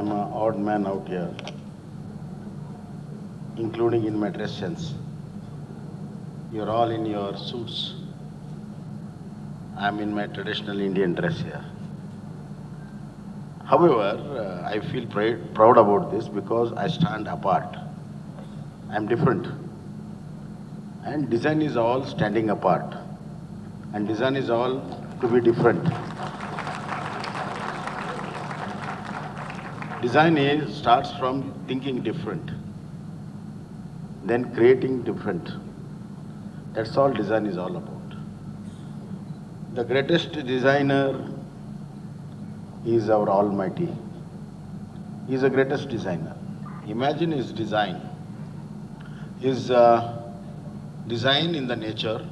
am an odd man out here, including in my dress sense. You're all in your suits. I'm in my traditional Indian dress here. However, I feel proud about this because I stand apart. I'm different. And design is all standing apart. And design is all to be different. Design starts from thinking different, then creating different. That's all design is all about. The greatest designer is our Almighty. He is the greatest designer. Imagine his design. His design in the nature,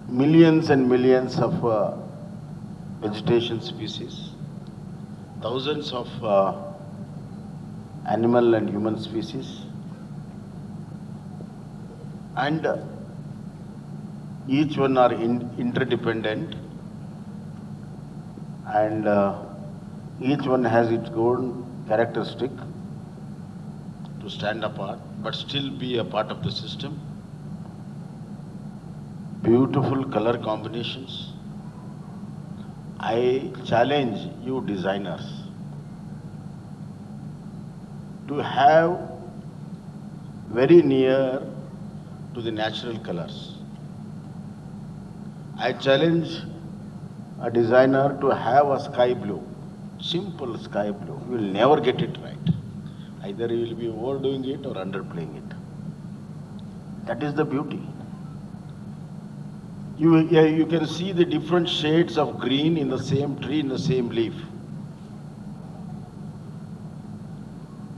millions and millions of vegetation species, thousands of animal and human species, and each one are interdependent, and each one has its own characteristic to stand apart but still be a part of the system. Beautiful color combinations. I challenge you designers to have very near to the natural colors. I challenge a designer to have a sky blue, simple sky blue. You will never get it right. Either you will be overdoing it or underplaying it. That is the beauty. You can see the different shades of green in the same tree, in the same leaf.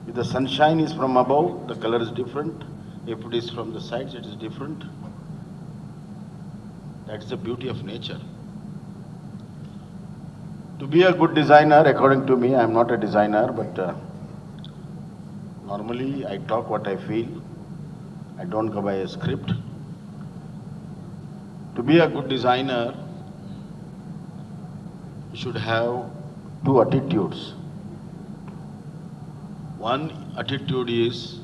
If the sunshine is from above, the color is different. If it is from the sides, it is different. That's the beauty of nature. To be a good designer, according to me, I am not a designer, but normally I talk what I feel. I don't go by a script. To be a good designer, you should have two attitudes. One attitude is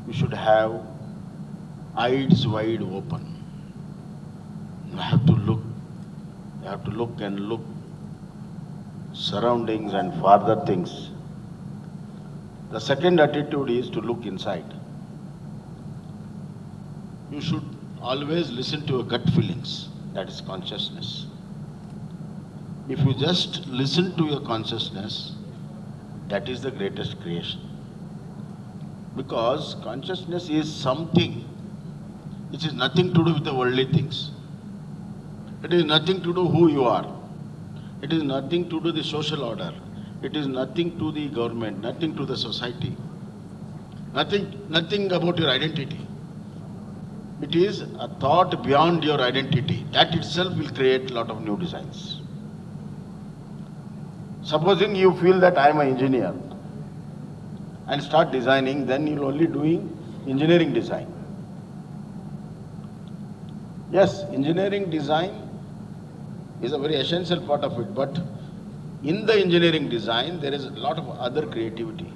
you should have eyes wide open. You have to look and look surroundings and farther things. The second attitude is to look inside. You should always listen to your gut feelings, that is consciousness. If you just listen to your consciousness, that is the greatest creation. Because consciousness is something which is nothing to do with the worldly things. It is nothing to do who you are. It is nothing to do the social order. It is nothing to the government, nothing to the society. Nothing about your identity. It is a thought beyond your identity. That itself will create a lot of new designs. Supposing you feel that I am an engineer and start designing, then you're only doing engineering design. Yes, engineering design is a very essential part of it, but in the engineering design, there is a lot of other creativity.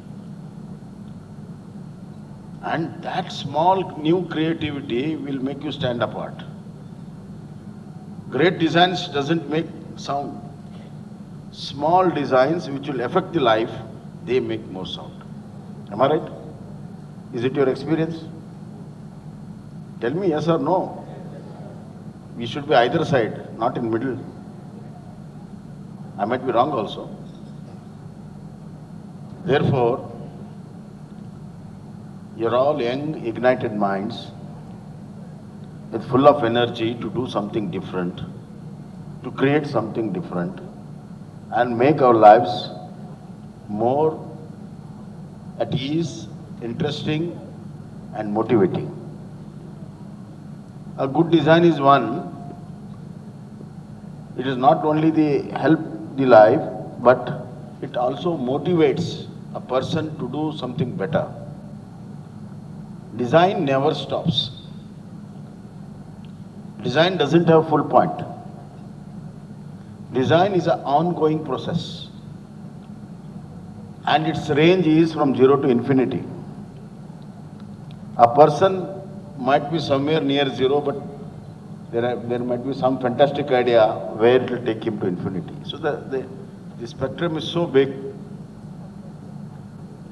And that small new creativity will make you stand apart. Great designs doesn't make sound. Small designs which will affect the life, they make more sound. Am I right? Is it your experience? Tell me yes or no. We should be either side, not in middle. I might be wrong also. Therefore, you're all young, ignited minds with full of energy to do something different, to create something different, and make our lives more at ease, interesting, and motivating. A good design is one. It is not only the help the life, but it also motivates a person to do something better. Design never stops. Design doesn't have full point. Design is an ongoing process. and its range is from 0 to infinity. A person might be somewhere near 0, but there might be some fantastic idea where it will take him to infinity. So the spectrum is so big,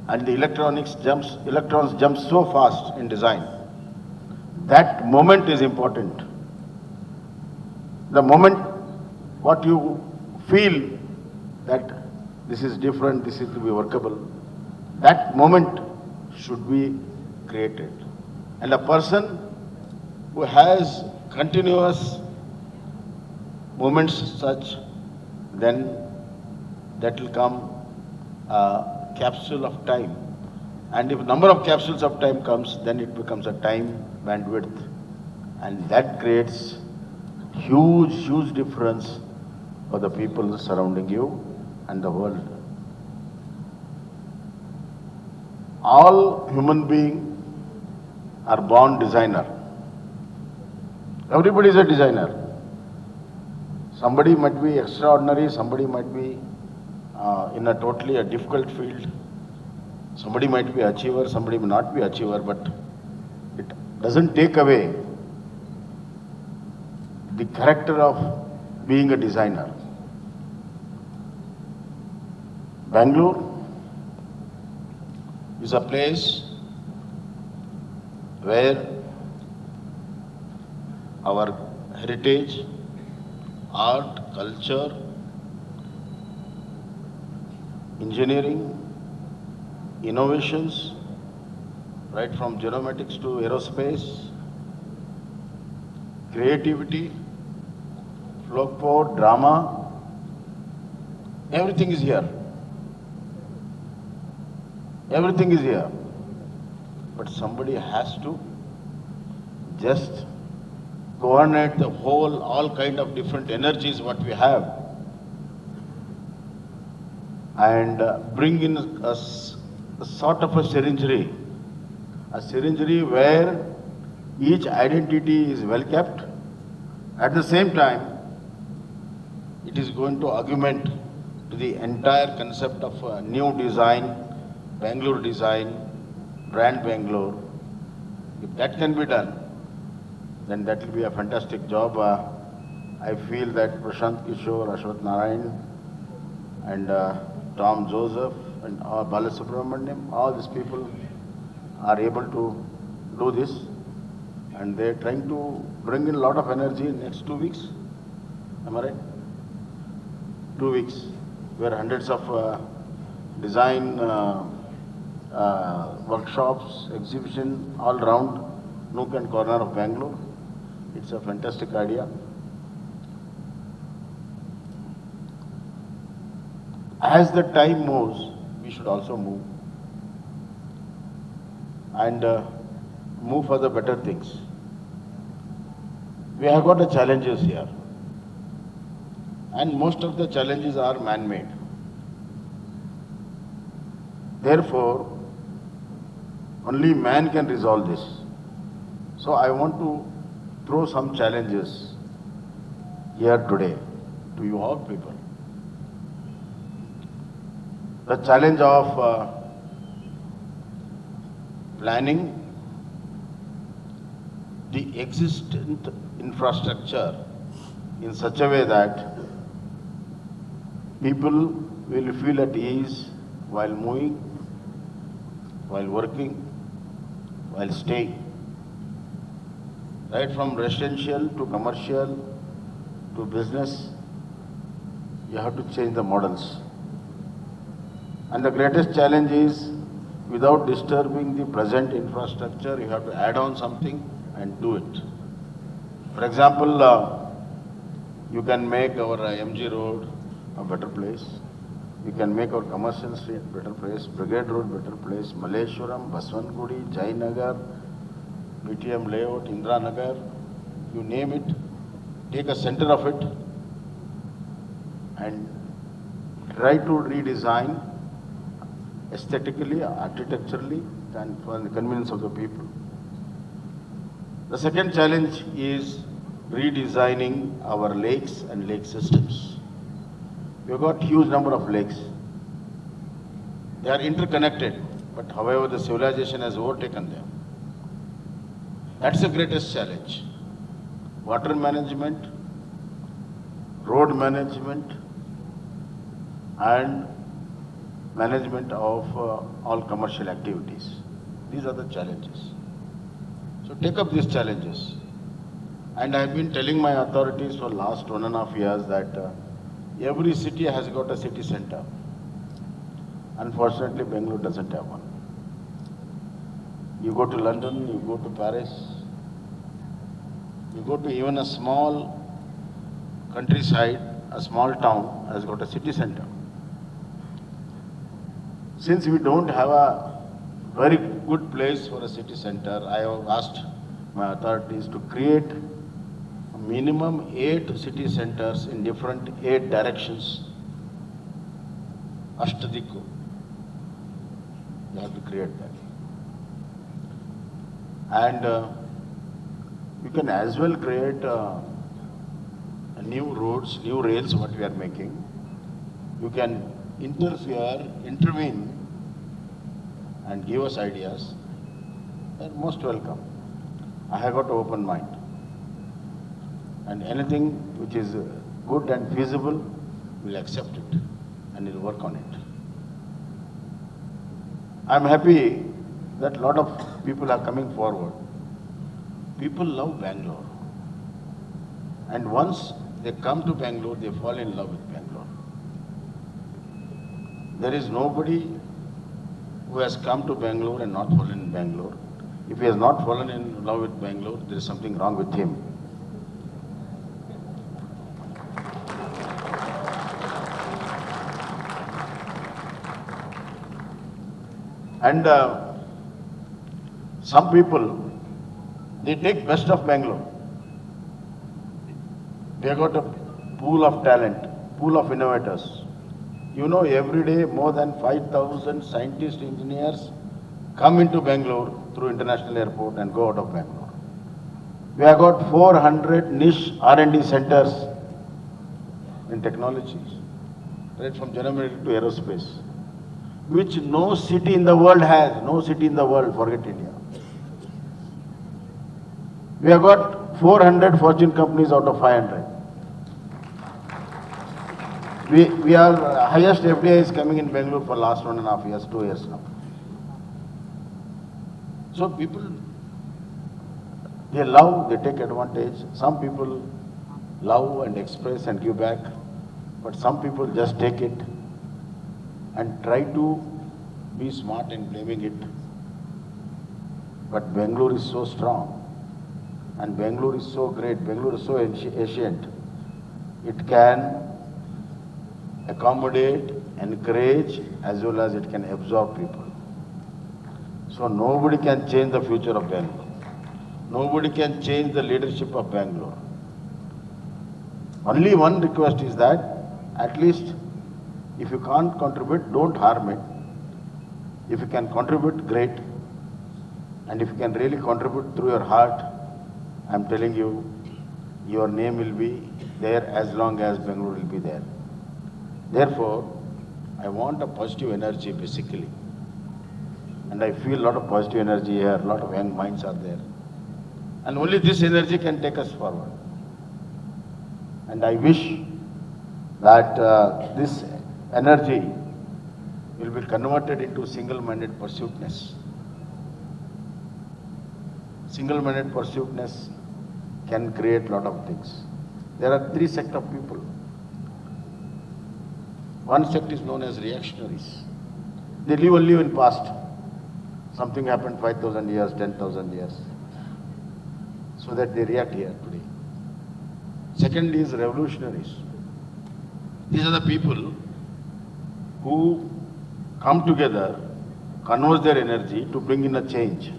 and the electrons jump so fast in design. That moment is important. The moment what you feel that this is different, this is to be workable, that moment should be created. And a person who has continuous moments such, then that will come a capsule of time. And if number of capsules of time comes, then it becomes a time bandwidth. And that creates huge difference for the people surrounding you and the world. All human beings are born designer. Everybody is a designer. Somebody might be extraordinary, somebody might be in a totally a difficult field. Somebody might be achiever, somebody may not be achiever, but it doesn't take away the character of being a designer. Bangalore is a place where our heritage, art, culture, engineering, innovations, right from geomatics to aerospace, creativity, folklore, drama, everything is here. Everything is here. But somebody has to just coordinate the whole, all kind of different energies what we have, and bring in a sort of a syringery where each identity is well kept. At the same time, it is going to augment to the entire concept of a new design, Bangalore design, brand Bangalore. If that can be done, then that will be a fantastic job. I feel that Prashant Kishore, Ashwath Narayan, and Tom Joseph, and Balasubramaniam, all these people are able to do this, and they're trying to bring in a lot of energy in next 2 weeks. Am I right? 2 weeks, where hundreds of design workshops, exhibition, all round nook and corner of Bangalore. It's a fantastic idea. As the time moves, we should also move and move for the better things. We have got the challenges here, and most of the challenges are man-made. Therefore, only man can resolve this. So I want to throw some challenges here today to you all people. The challenge of planning the existent infrastructure in such a way that people will feel at ease while moving, while working, while staying. Right from residential to commercial to business, you have to change the models. And the greatest challenge is, without disturbing the present infrastructure, you have to add on something and do it. For example, you can make our MG Road a better place. You can make our commercial street a better place, Brigade Road better place, Malleshwaram, Baswangudi, Jainagar, BTM layout, Indra Nagar, you name it, take a center of it and try to redesign aesthetically, architecturally, and for the convenience of the people. The second challenge is redesigning our lakes and lake systems. We've got huge number of lakes. They are interconnected, but however the civilization has overtaken them. That's the greatest challenge. Water management, road management, and management of all commercial activities. These are the challenges. So take up these challenges. And I have been telling my authorities for last 1.5 years that every city has got a city center. Unfortunately, Bangalore doesn't have one. You go to London, you go to Paris, you go to even a small countryside, a small town has got a city center. Since we don't have a very good place for a city center, I have asked my authorities to create a minimum 8 city centers in different 8 directions. Ashtadikku. You have to create that. And you can as well create new roads, new rails, what we are making. You can intervene, and give us ideas. They are most welcome. I have got an open mind. And anything which is good and feasible, we'll accept it and we'll work on it. I'm happy that a lot of people are coming forward. People love Bangalore. And once they come to Bangalore, they fall in love with Bangalore. There is nobody who has come to Bangalore and not fallen in Bangalore. If he has not fallen in love with Bangalore, there is something wrong with him. And some people, they take best of Bangalore. They have got a pool of talent, pool of innovators. You know, every day more than 5,000 scientists, engineers come into Bangalore through international airport and go out of Bangalore. We have got 400 niche R&D centers in technologies, right from general military to aerospace, which no city in the world has, no city in the world, forget India. We have got 400 fortune companies out of 500. We are highest FDI is coming in Bangalore for last 1.5 years, 2 years now. So people, they love, they take advantage. Some people love and express and give back, but some people just take it and try to be smart in blaming it. But Bangalore is so strong and Bangalore is so great, Bangalore is so ancient. It can accommodate, encourage, as well as it can absorb people. So nobody can change the future of Bangalore. Nobody can change the leadership of Bangalore. Only one request is that, at least, if you can't contribute, don't harm it. If you can contribute, great. And if you can really contribute through your heart, I'm telling you, your name will be there as long as Bangalore will be there. Therefore, I want a positive energy basically. And I feel a lot of positive energy here, a lot of young minds are there. And only this energy can take us forward. And I wish that this energy will be converted into single-minded pursuitness. Single-minded pursuitness can create a lot of things. There are 3 sects of people. One sect is known as reactionaries. They live only in past. Something happened 5,000 years, 10,000 years. So that they react here today. Second is revolutionaries. These are the people who come together, converge their energy to bring in a change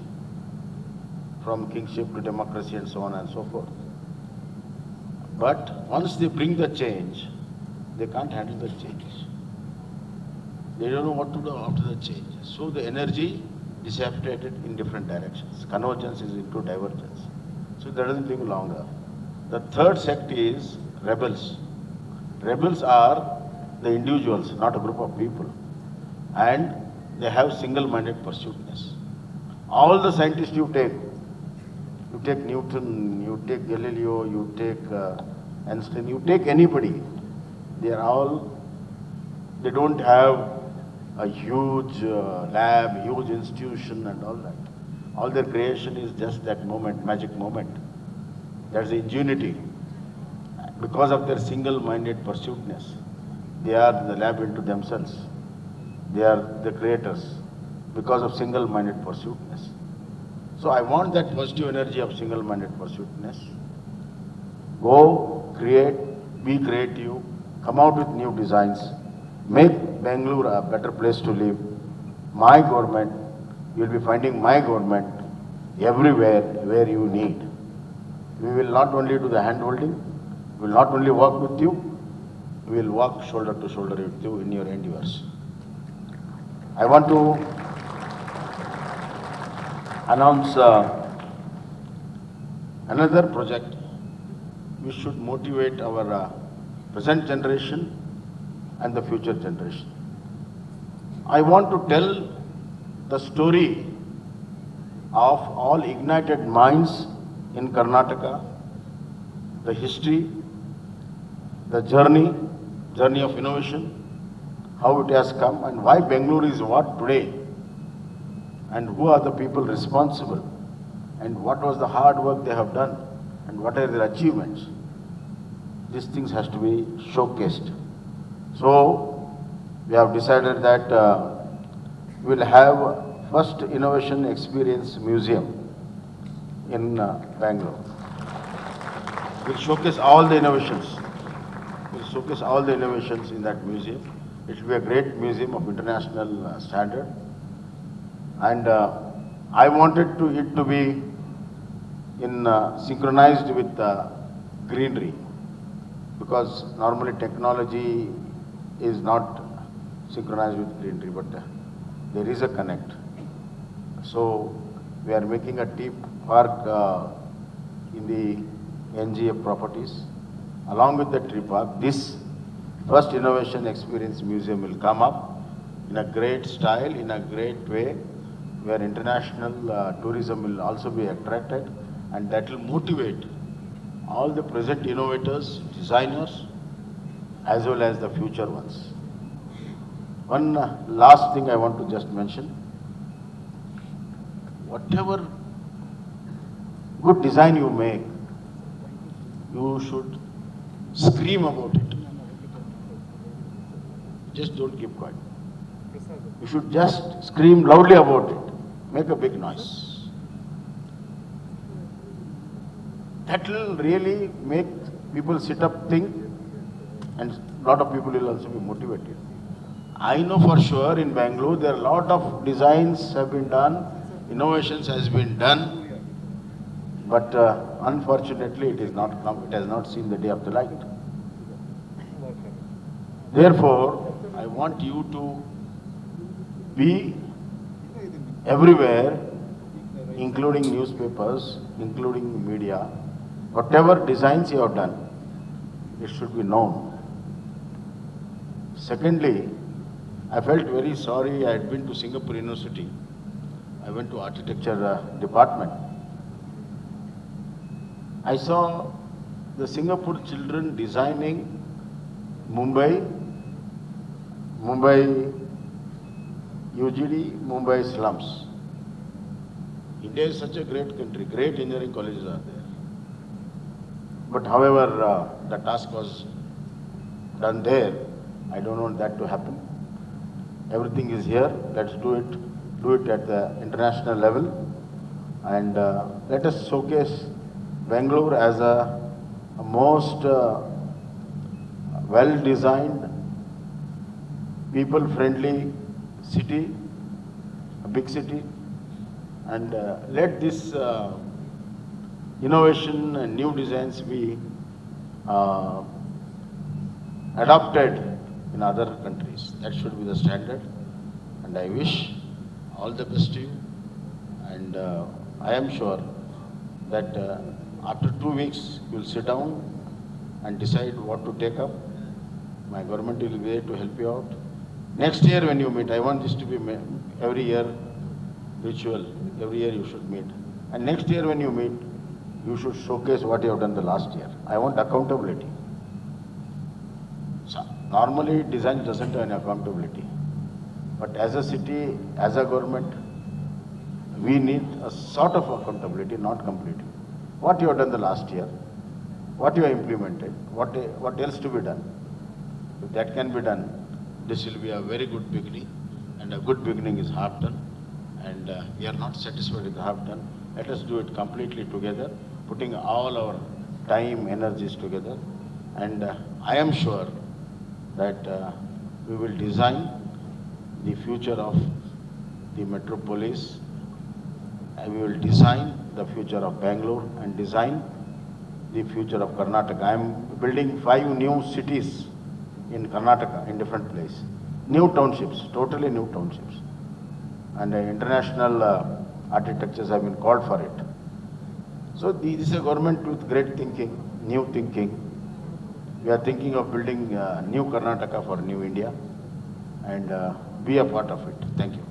from kingship to democracy and so on and so forth. But once they bring the change, they can't handle the change. They don't know what to do after the change. So the energy dissipated in different directions. Convergence is into divergence. So that doesn't take longer. The third sect is rebels. Rebels are the individuals, not a group of people. And they have single-minded pursuitness. All the scientists you take Newton, you take Galileo, you take Einstein, you take anybody, they don't have a huge lab, huge institution and all that. All their creation is just that moment, magic moment. That's the ingenuity. Because of their single-minded pursuitness, they are the lab into themselves. They are the creators because of single-minded pursuitness. So I want that positive energy of single-minded pursuitness. Go, create, be creative, come out with new designs, make Bangalore a better place to live. My government, you will be finding my government everywhere where you need. We will not only do the hand-holding, we will not only work with you, we will walk shoulder to shoulder with you in your endeavors. I want to announce another project. We should motivate our present generation and the future generation. I want to tell the story of all ignited minds in Karnataka, the history, the journey of innovation, how it has come and why Bangalore is what today, and who are the people responsible, and what was the hard work they have done, and what are their achievements. These things has to be showcased. So we have decided that we will have first Innovation Experience Museum in Bangalore. We'll showcase all the innovations. We'll showcase all the innovations in that museum. It will be a great museum of international standard. And I wanted it to be synchronized with greenery, because normally technology is not synchronized with greenery, but there is a connect. So we are making a deep park in the NGF properties. Along with the tree park, this first Innovation Experience Museum will come up in a great style, in a great way, where international tourism will also be attracted, and that will motivate all the present innovators, designers, as well as the future ones. One last thing I want to just mention. Whatever good design you make, you should scream about it. Just don't keep quiet. You should just scream loudly about it. Make a big noise. That will really make people sit up, think, and a lot of people will also be motivated. I know for sure in Bangalore there are a lot of designs have been done, innovations has been done, but unfortunately it is not come, it has not seen the day of the light. Therefore, I want you to be everywhere, including newspapers, including media. Whatever designs you have done, it should be known. Secondly, I felt very sorry. I had been to Singapore University. I went to architecture department. I saw the Singapore children designing Mumbai UGD, Mumbai slums. India is such a great country, great engineering colleges are there. But however, the task was done there. I don't want that to happen. Everything is here. Let's do it at the international level, and let us showcase Bangalore as a most well-designed, people-friendly city, a big city, and let this innovation and new designs be adopted in other countries. That should be the standard, and I wish all the best to you, and I am sure that after 2 weeks you will sit down and decide what to take up. My government will be there to help you out, Next year when you meet, I want this to be every year ritual. Every year you should meet. And next year when you meet, you should showcase what you have done the last year. I want accountability. So normally design doesn't have any accountability. But as a city, as a government, we need a sort of accountability, not completely. What you have done the last year, what you have implemented, what else to be done. If that can be done, this will be a very good beginning, and a good beginning is half done, and we are not satisfied with half done. Let us do it completely together, putting all our time, energies together, and I am sure that we will design the future of the metropolis, and we will design the future of Bangalore and design the future of Karnataka. I am building 5 new cities in Karnataka, in different places. New townships, totally new townships. And international architectures have been called for it. So this is a government with great thinking, new thinking. We are thinking of building new Karnataka for new India, and be a part of it. Thank you.